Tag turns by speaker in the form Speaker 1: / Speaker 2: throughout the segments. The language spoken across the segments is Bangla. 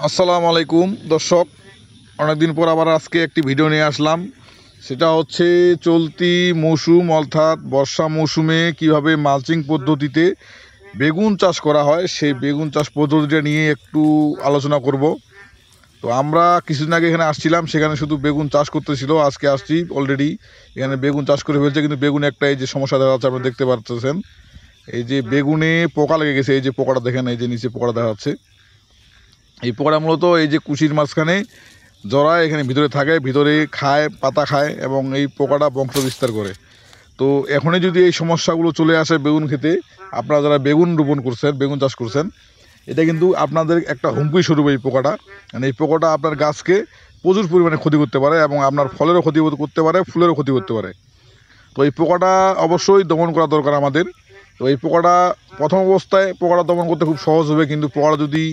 Speaker 1: আসসালামু আলাইকুম দর্শক, অনেকদিন পর আবার আজকে একটি ভিডিও নিয়ে আসলাম। সেটা হচ্ছে চলতি মৌসুম অর্থাৎ বর্ষা মৌসুমে কিভাবে মালচিং পদ্ধতিতে বেগুন চাষ করা হয় সেই বেগুন চাষ পদ্ধতিটা নিয়ে একটু আলোচনা করব। তো আমরা কিছুদিন আগে এখানে আসছিলাম, সেখানে শুধু বেগুন চাষ করতেছিল। আজকে আসছি, অলরেডি এখানে বেগুন চাষ করে ফেলছে, কিন্তু বেগুনে একটা এই যে সমস্যা দেখা যাচ্ছে, আপনারা দেখতে পাচ্ছেন এই যে বেগুনে পোকা লেগে গেছে। এই যে পোকাটা দেখেন, এই যে নিচে পোকাটা দেখা যাচ্ছে। এই পোকাটা মূলত এই যে কুশির মাঝখানে জড়ায়, এখানে ভিতরে থাকে, ভিতরে খায়, পাতা খায় এবং এই পোকাটা বংশ বিস্তার করে। তো এখনই যদি এই সমস্যাগুলো চলে আসে বেগুন খেতে, আপনারা যারা বেগুন রোপণ করছেন, বেগুন চাষ করছেন, এটা কিন্তু আপনাদের একটা হুমকি স্বরূপ। এই পোকাটা মানে এই পোকাটা আপনার গাছকে প্রচুর পরিমাণে ক্ষতি করতে পারে এবং আপনার ফলেরও ক্ষতি করতে পারে, ফুলেরও ক্ষতি করতে পারে। তো এই পোকাটা অবশ্যই দমন করা দরকার আমাদের। তো এই পোকাটা প্রথম অবস্থায় পোকাটা দমন করতে খুব সহজ হবে, কিন্তু পোকাটা যদি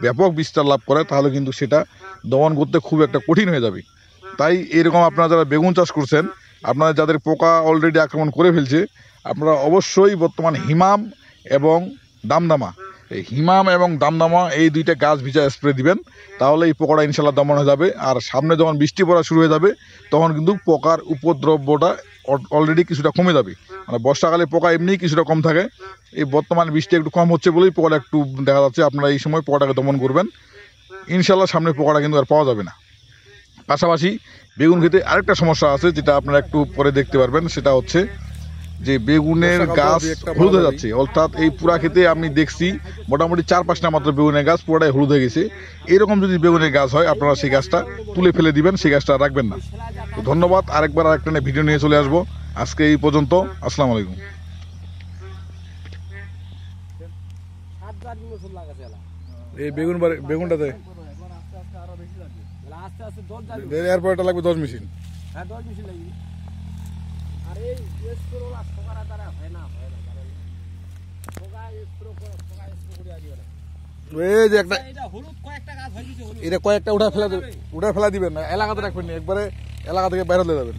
Speaker 1: ব্যাপক বিস্তার লাভ করে তাহলে কিন্তু সেটা দমন করতে খুব একটা কঠিন হয়ে যাবে। তাই এরকম আপনারা যারা বেগুন চাষ করছেন, আপনারা যাদের পোকা অলরেডি আক্রমণ করে ফেলছে, আপনারা অবশ্যই বর্তমান হিমাম এবং দামদামা, এই হিমাম এবং দামদামা এই দুইটা গাছ ভিজা স্প্রে দিবেন, তাহলে এই পোকাটা ইনশাল্লাহ দমন হয়ে যাবে। আর সামনে যখন বৃষ্টি পড়া শুরু হয়ে যাবে তখন কিন্তু পোকার উপদ্রবটা অলরেডি কিছুটা কমে যাবে। মানে বর্ষাকালে পোকা এমনিই কিছুটা কম থাকে, এই বর্তমান বৃষ্টি একটু কম হচ্ছে বলেই পোকাটা একটু দেখা যাচ্ছে। আপনারা এই সময় পোকাটাকে দমন করবেন, ইনশাল্লাহ সামনে পোকাটা কিন্তু আর পাওয়া যাবে না। পাশাপাশি বেগুন খেতে আরেকটা সমস্যা আছে, যেটা আপনারা একটু পরে দেখতে পারবেন। সেটা হচ্ছে যে বেগুনের গাছ হলুদ হয়ে যাচ্ছে, অর্থাৎ এই পুরা খেতে আমি দেখছি মোটামুটি 4-5টা মাত্র বেগুনের গাছ পুরোটাই হলুদ হয়ে গেছে। এরকম যদি বেগুনের গাছ হয়, আপনারা সেই গাছটা তুলে ফেলে দিবেন, সেই গাছটা রাখবেন না। তো ধন্যবাদ, আরেকবার আরেকটা ভিডিও নিয়ে চলে আসবো। আজকে এই পর্যন্ত, আসসালামু আলাইকুম। এই বেগুনটাতে এরপর এটা লাগবে 10 মেশিন। এই যে একটা এটা কয়েকটা উঠা ফেলা দিবেন না, এলাকাতে রাখবেন না, একবারে এলাকা থেকে বাইরে যাবেন।